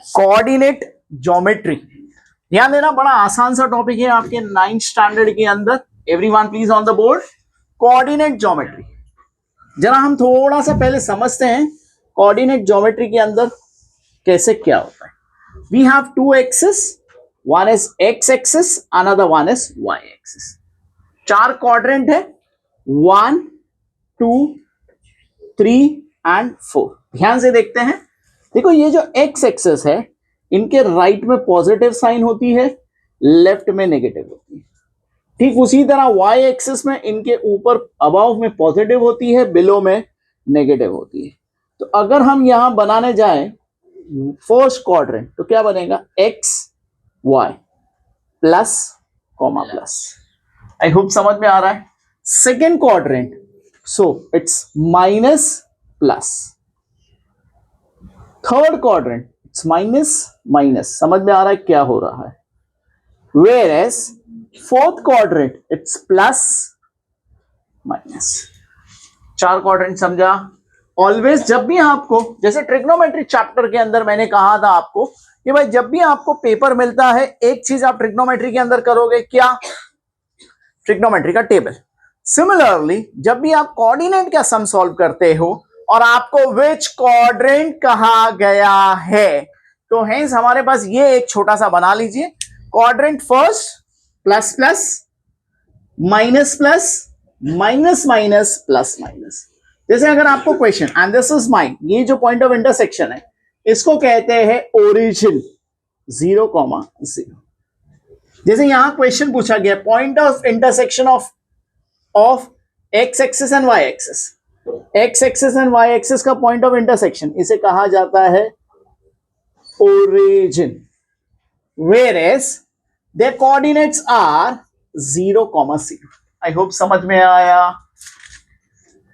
Coordinate geometry. ध्यान देना, बड़ा आसान सा टॉपिक है आपके 9th स्टैंडर्ड के अंदर। Everyone please on the board. Coordinate geometry, जरा हम थोड़ा सा पहले समझते हैं कोऑर्डिनेट ज्योमेट्री के अंदर कैसे क्या होता है। We have two axis, one is X axis, another one is Y axis. चार क्वाड्रेंट है, 1 2 3 एंड 4। ध्यान से देखते हैं। देखो ये जो एक्स एक्सिस है, इनके राइट में पॉजिटिव साइन होती है, लेफ्ट में नेगेटिव होती है। ठीक उसी तरह वाई एक्सिस में इनके ऊपर अबाव में पॉजिटिव होती है, बिलो में नेगेटिव होती है। तो अगर हम यहां बनाने जाएं फर्स्ट क्वाड्रेंट तो क्या बनेगा, X Y plus comma plus. I hope समझ में आ रहा है। Second quadrant, so it's minus plus. Third quadrant it's minus minus. समझ में आ रहा है क्या हो रहा है। Whereas fourth quadrant it's plus minus. चार क्वाड्रेंट समझा। ऑलवेज जब भी आपको, जैसे ट्रिग्नोमेट्री चैप्टर के अंदर मैंने कहा था आपको कि भाई जब भी आपको पेपर मिलता है, एक चीज आप ट्रिग्नोमेट्री के अंदर करोगे, क्या, ट्रिग्नोमेट्री का टेबल। सिमिलरली जब भी आप कोऑर्डिनेट का सम सॉल्व करते हो और आपको विच क्वाड्रेंट कहा गया है, तो हेंस हमारे पास ये एक छोटा सा बना लीजिए। Quadrant first plus plus minus plus minus minus plus minus. जैसे अगर आपको question, and this is mine, ये जो पॉइंट ऑफ इंटरसेक्शन है इसको कहते हैं ओरिजिन, 0,0। जैसे यहां क्वेश्चन पूछा गया point of intersection of X axis and Y axis. X axis and Y axis का पॉइंट ऑफ इंटरसेक्शन, इसे कहा जाता है origin. Whereas their coordinates are 0,0। I hope समझ में आया।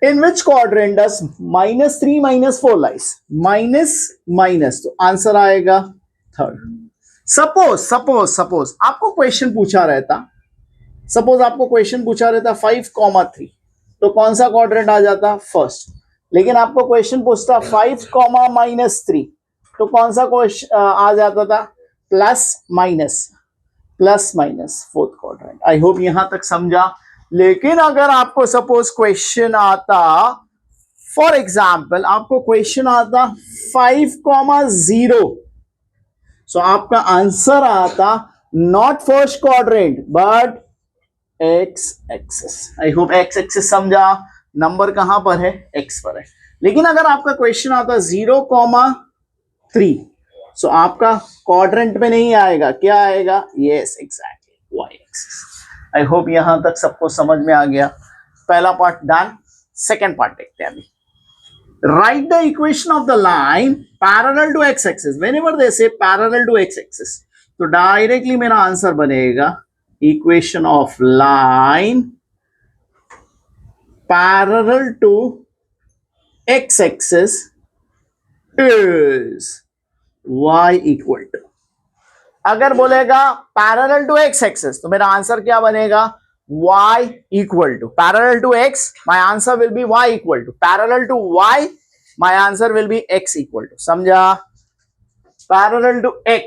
In which quadrant does -3 -4 lies, minus minus, तो answer आएगा थर्ड। सपोज आपको क्वेश्चन पूछा रहता, 5,3, तो कौन सा क्वाड्रेंट आ जाता, फर्स्ट। लेकिन आपको क्वेश्चन पूछता 5, -3, तो कौन सा क्वेश्चन आ जाता था, प्लस माइनस फोर्थ क्वाड्रेंट। आई होप यहां तक समझा। लेकिन अगर आपको सपोज क्वेश्चन आता, फॉर एग्जाम्पल आपको क्वेश्चन आता 5,0, सो आपका आंसर आता not first quadrant but x axis. I hope x axis समझा। नंबर कहां पर है, एक्स पर है। लेकिन अगर आपका क्वेश्चन आता 0,3, सो आपका क्वाड्रेंट में नहीं आएगा, क्या आएगा, yes exactly Y axis. I hope यहां तक सबको समझ में आ गया। पहला पार्ट डन। सेकेंड पार्ट देखते हैं अभी। Write the equation of the line parallel to X axis. Whenever they say parallel to X axis, तो डायरेक्टली मेरा आंसर बनेगा equation of line parallel to X axis is y equal to. अगर बोलेगा parallel to X axis, तो मेरा answer क्या बनेगा, y equal to parallel to x, my answer will be y equal to parallel to y, my answer will be x equal to. समझा। Parallel to x,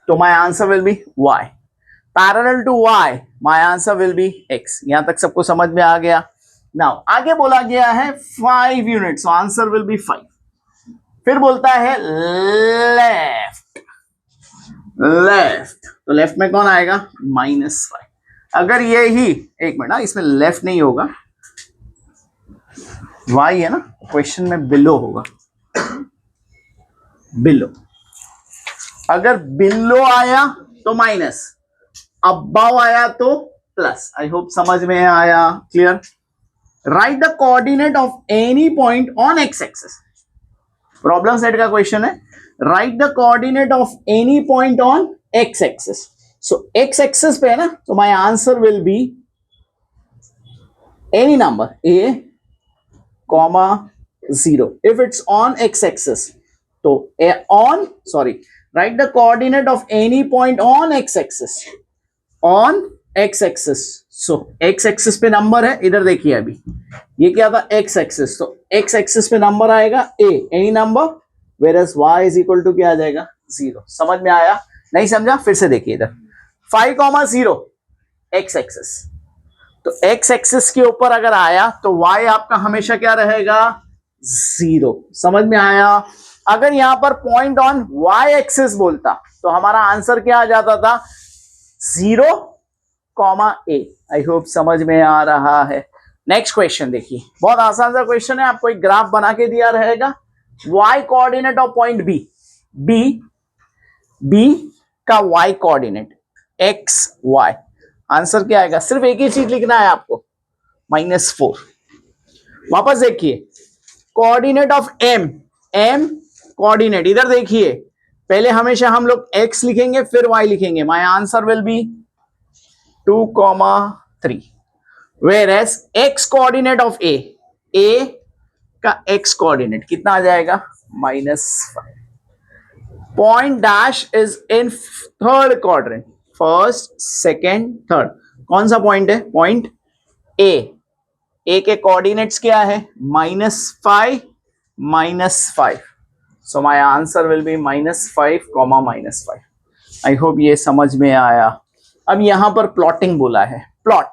तो my answer will be y, parallel to y, my answer will be x। यहां तक सबको समझ में आ गया। Now आगे बोला गया है 5 यूनिट्स, आंसर विल बी 5। फिर बोलता है लेफ्ट, तो लेफ्ट में कौन आएगा, -5। अगर ये ही, एक मिनट, इसमें लेफ्ट नहीं होगा, y है ना, क्वेश्चन में बिलो होगा, बिलो। अगर बिलो आया तो माइनस, अबाव आया तो प्लस। आई होप समझ में आया, clear. Write the coordinate of any point on X axis. Problem set का क्वेश्चन है, write the coordinate of any point on X axis. So X axis पे है ना, तो my answer will be any number a, 0 if it's on X axis. तो write the coordinate of any point on X axis, on X axis. So X axis पे number है, इधर देखिए अभी ये क्या था, एक्स एक्सिस, तो एक्स एक्सिस पे नंबर आएगा a, any number whereas y is equal to क्या आ जाएगा 0। समझ में आया? नहीं समझा? फिर से देखिए इधर 5,0 x एक्सिस, तो x एक्सिस के ऊपर अगर आया तो y आपका हमेशा क्या रहेगा 0। समझ में आया? अगर यहां पर पॉइंट ऑन y एक्सिस बोलता तो हमारा आंसर क्या आ जाता था 0, a। आई होप समझ में आ रहा है। नेक्स्ट क्वेश्चन देखिए, बहुत आसान सा क्वेश्चन है, आपको एक ग्राफ बना के दिया रहेगा, y coordinate of point b का y coordinate x y। Answer क्या आएगा? सिर्फ एक ही चीज लिखना है आपको, -4। वापस देखिए, कोऑर्डिनेट ऑफ m कोऑर्डिनेट, इधर देखिए, पहले हमेशा हम लोग x लिखेंगे फिर y लिखेंगे। My answer will B 2,3। whereas x coordinate of a का x कोऑर्डिनेट कितना आ जाएगा -5। Point dash is in third quadrant, first second third. कौन सा पॉइंट है? पॉइंट ए के कोऑर्डिनेट्स क्या है? -5 -5। So my answer will B -5, -5। I hope ये समझ में आया। अब यहां पर प्लॉटिंग बोला है। प्लॉट,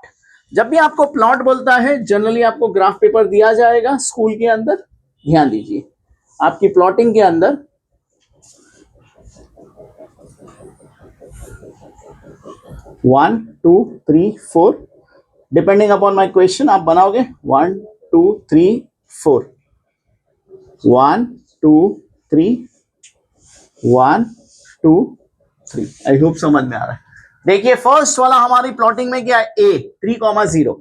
जब भी आपको प्लॉट बोलता है जनरली आपको ग्राफ पेपर दिया जाएगा स्कूल के अंदर। ध्यान दीजिए, आपकी प्लॉटिंग के अंदर one two three four, depending upon my question आप बनाओगे 1 2 3 4, 1 2 3 1 2 3। आई होप समझ में आ रहा है। देखिए फर्स्ट वाला हमारी प्लॉटिंग में क्या है? a 3,0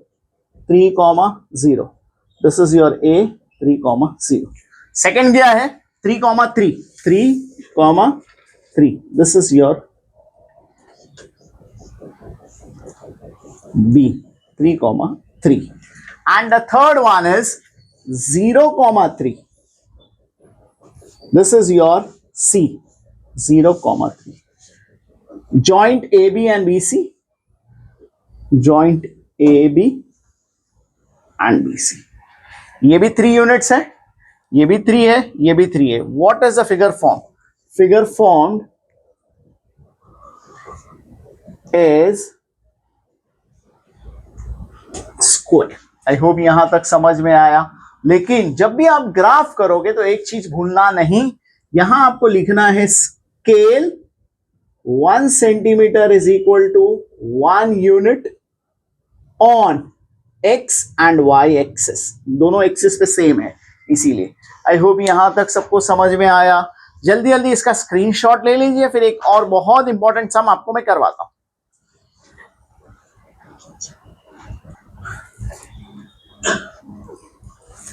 3,0, this is your a 3,0। Second क्या है? 3,3 3,3, this is your b 3,3, and the third one is 0,3, this is your c 0,3। joint AB and BC, joint AB and BC, ये भी 3 यूनिट्स है, ये भी 3 है, ये भी 3 है। What is the figure form? Figure form is square. I hope यहां तक समझ में आया। लेकिन जब भी आप ग्राफ करोगे तो एक चीज भूलना नहीं, यहां आपको लिखना है scale 1 centimetre is equal to 1 unit on X and Y axis, दोनों एक्सिस पे सेम है इसीलिए। आई होप यहां तक सबको समझ में आया। जल्दी जल्दी इसका स्क्रीनशॉट ले लीजिए, फिर एक और बहुत इंपॉर्टेंट सम आपको मैं करवाता हूं।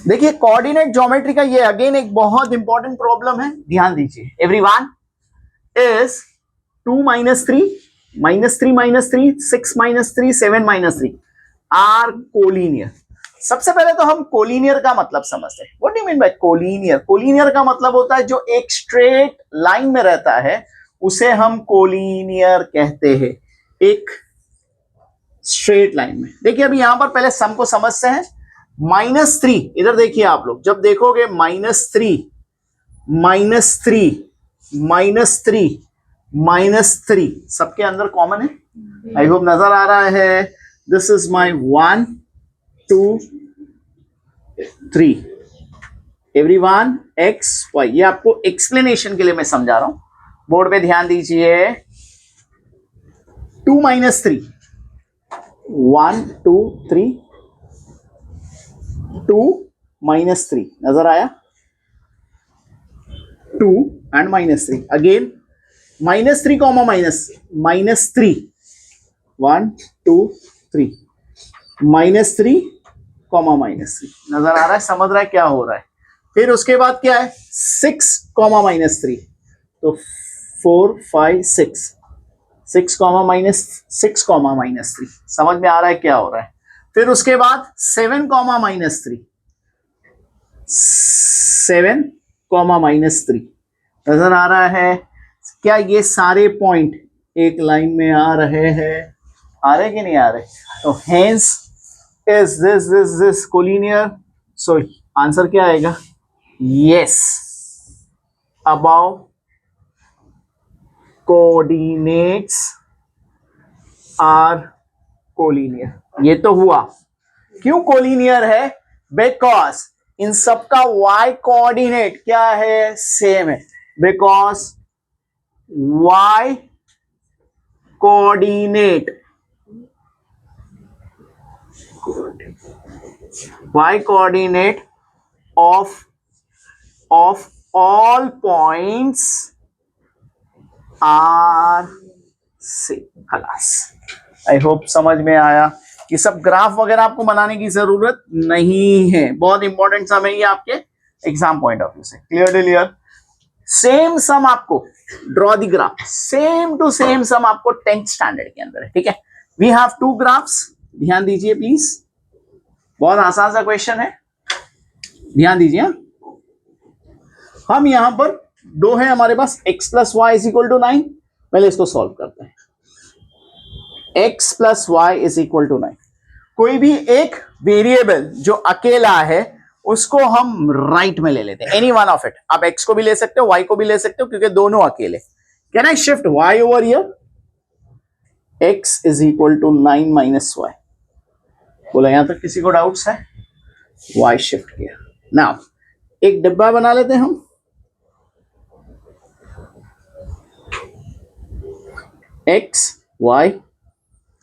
देखिए कोऑर्डिनेट ज्योमेट्री का ये अगेन एक बहुत इंपॉर्टेंट प्रॉब्लम है, ध्यान दीजिए। Everyone is 2 - 3 -3 -3 6 -3 7 -3 are collinear. सबसे पहले तो हम कोलिनियर का मतलब समझते हैं। What do you mean by collinear? Collinear का मतलब होता है जो एक स्ट्रेट लाइन में रहता है उसे हम कोलिनियर कहते हैं, एक स्ट्रेट लाइन में। देखिए अभी यहां पर पहले सम को समझते हैं। -3, इधर देखिए आप लोग जब देखोगे -3 -3 -3 सबके अंदर कॉमन है। आई होप नजर आ रहा है। This is my 1 2 3 everyone x y। ये आपको एक्सप्लेनेशन के लिए मैं समझा रहा हूं, बोर्ड पे ध्यान दीजिए। 2 - 3 1 2 3 2 -3 नजर आया? 2 and -3 अगेन -3 -3 1 2 3 -3 -3 नजर आ रहा है? समझ रहा है क्या हो रहा है? फिर उसके बाद क्या है? 6 -3, तो 4 5 6 6 -3। समझ में आ रहा है क्या हो रहा है? फिर उसके बाद 7 -3 7 -3 नजर आ रहा है क्या? ये सारे पॉइंट एक लाइन में आ रहे हैं, आ रहे कि नहीं आ रहे? तो hence is this collinear. So answer क्या आएगा? Yes. above coordinates are collinear. ये तो हुआ. क्यों कोलिनियर है? बिकॉज इन सबका y कोऑर्डिनेट क्या है? सेम है. Because y coordinate of all points are same. खलास. आई होप समझ में आया. ये सब ग्राफ वगैरह आपको बनाने की जरूरत नहीं है. बहुत इंपॉर्टेंट सम है ये आपके एग्जाम पॉइंट ऑफ व्यू से. क्लियर? सेम सम आपको draw the graph. Same to same sum आपको 10th स्टैंडर्ड के अंदर है. ठीक है. We have 2 graphs. ध्यान दीजिए प्लीज. बहुत आसान सा क्वेश्चन है. ध्यान दीजिए. हम यहां पर 2 है हमारे पास. x plus Y is equal to 9. पहले इसको सॉल्व करते हैं. x plus Y is equal to 9. कोई भी एक वेरिएबल जो अकेला है उसको हम राइट में ले लेते हैं. Any one of it. आप x को भी ले सकते हो, y को भी ले सकते हो, क्योंकि दोनों अकेले. Can I shift y over here? x is equal to 9 minus Y. बोला यहां तक किसी को डाउट्स है? y शिफ्ट किया. नाउ एक डिब्बा बना लेते हैं हम. x y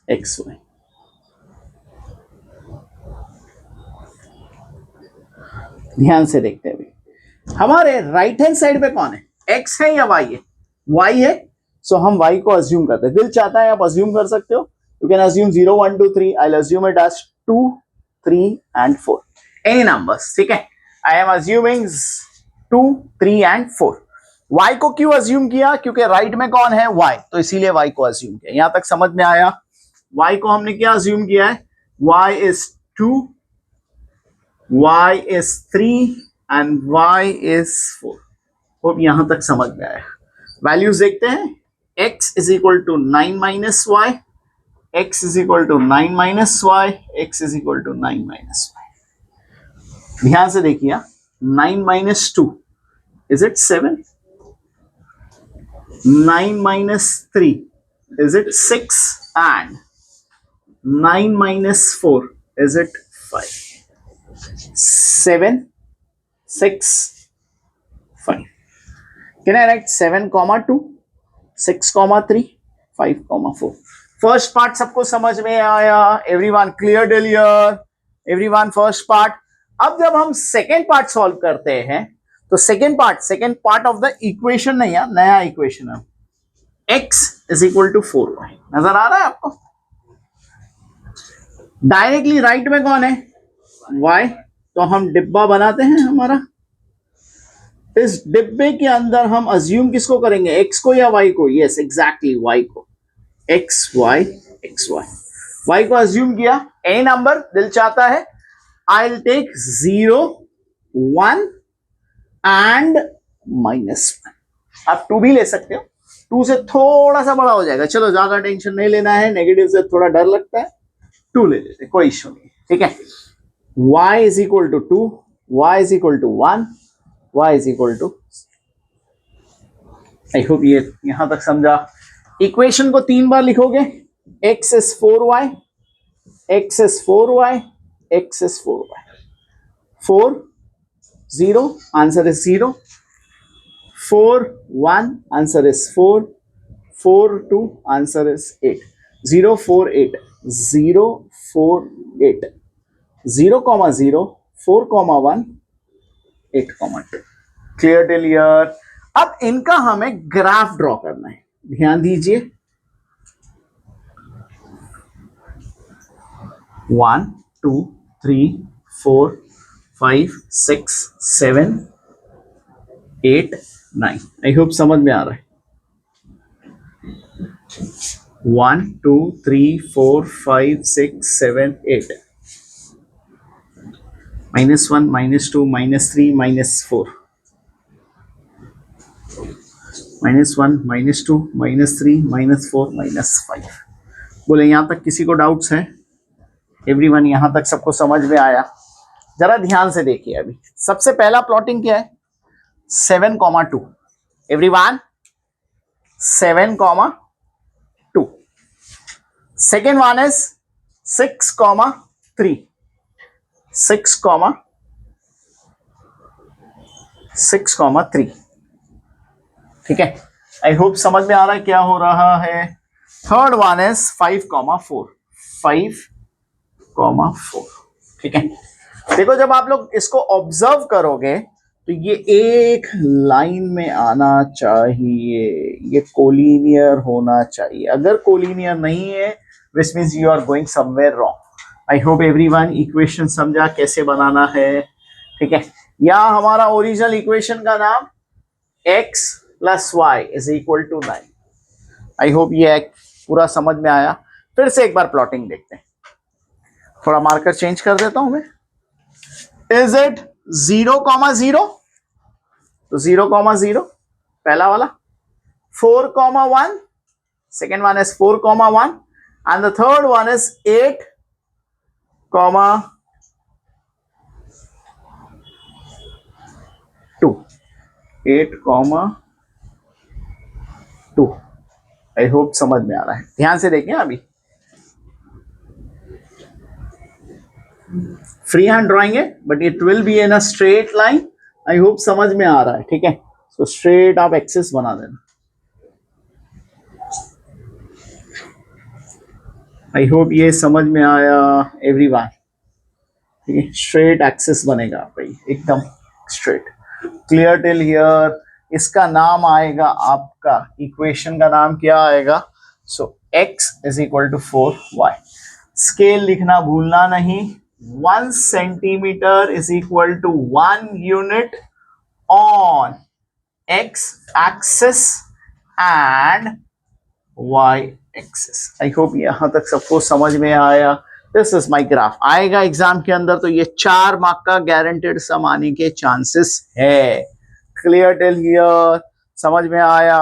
x y. ध्यान से देखते हैं. अभी हमारे राइट हैंड साइड पे कौन है? x है या y है? y है. सो हम y को अज्यूम करते हैं. दिल चाहता है आप अज्यूम कर सकते हो. You can assume 0 1 2 3. I will assume it as 2 3 and 4. Any numbers. ठीक है. I am assuming 2 3 and 4. y को क्यों अज्यूम किया? क्योंकि राइट में कौन है? y. तो इसीलिए y को अज्यूम किया. यहां तक समझ में आया? y को हमने क्या अज्यूम किया है? y is 2, y is 3 and y is 4. Hope यहां तक समझ में आया. वैल्यूज देखते हैं. x is equal to 9 minus y, x is equal to 9 minus y, x is equal to 9 minus y. ध्यान से देखिए. 9 minus 2 is it 7? 9 minus 3 is it 6? And 9 minus 4 is it 5? 7 6 5. Can I write 7 comma 2 6 comma 3 5 comma 4? First part सबको समझ में आया? Everyone clear till here? Everyone first part. अब जब हम सेकेंड पार्ट सॉल्व करते हैं तो second part of the equation नहीं है, नया इक्वेशन है. x is equal to 4y. नजर आ रहा है आपको? डायरेक्टली राइट में कौन है? y. तो हम डिब्बा बनाते हैं हमारा. इस डिब्बे के अंदर हम अज्यूम किसको करेंगे? x को या y को? यस एग्जैक्टली y को. x y x y. y को अज्यूम किया. एनी नंबर दिल चाहता है. I will take 0 1 and -1. आप 2 भी ले सकते हो. 2 से थोड़ा सा बड़ा हो जाएगा. चलो ज्यादा टेंशन नहीं लेना है. नेगेटिव से थोड़ा डर लगता है. 2 ले लेते, कोई इश्यू नहीं. ठीक है. y is equal to 2, y is equal to 1, y is equal to. I hope ये यहां तक समझा. इक्वेशन को 3 बार लिखोगे. x is 4y, x is 4y, x is 4y. 4 0 answer is 0. 4 1 answer is 4. 4 2 answer is 8. 0 4 8 0 4 8 0 0 4 1 8 2. Clear till here? अब इनका हमें graph draw करना है. ध्यान दीजिए. 1 2 3 4 5 6 7 8 9. आई होप समझ में आ रहा है. 1 2 3 4 5 6 7 8. -1 -2 -3 -4. -1 -2 -3 -4 -5. बोले यहां तक किसी को डाउट्स है? एवरीवन यहां तक सबको समझ में आया? जरा ध्यान से देखिए. अभी सबसे पहला प्लॉटिंग क्या है? 7 2. everyone, 7,2. Second one is 6,3. 6,3. ठीक है, आई होप समझ में आ रहा है क्या हो रहा है. Third one is 5,4. 5,4. ठीक है, देखो जब आप लोग इसको ऑब्जर्व करोगे तो ये एक लाइन में आना चाहिए, ये कोलिनियर होना चाहिए. अगर कोलिनियर नहीं है which means you are going somewhere wrong. I hope everyone equation समझा कैसे बनाना है. ठीक है, या हमारा ओरिजिनल इक्वेशन का नाम x plus Y is equal to 9. I hope ये पूरा समझ में आया. फिर से एक बार प्लॉटिंग देखते हैं. थोड़ा मार्कर चेंज कर देता हूं मैं. Is it 0,0? तो 0,0 पहला वाला. 4,1, second one is 4,1 and the third one is 8,2. 8,2. I hope समझ में आ रहा है. ध्यान से देखें. अभी फ्री हैंड ड्राइंग है but it will be in a straight line. I hope समझ में आ रहा है. ठीक है, सो स्ट्रेट आप एक्सिस बना देना. आई होप ये समझ में आया एवरीवन. ठीक है, स्ट्रेट एक्सिस बनेगा आपका एकदम स्ट्रेट. Clear till here. इसका नाम आएगा आपका, इक्वेशन का नाम क्या आएगा? So x is equal to 4y. Scale लिखना भूलना नहीं. 1 centimetre is equal to 1 unit on x axis and y axis. I hope यहां तक सबको समझ में आया. This is my graph. आएगा एग्जाम के अंदर तो ये 4 मार्क का गारंटेड सम आने के चांसेस है. Clear till here? समझ में आया?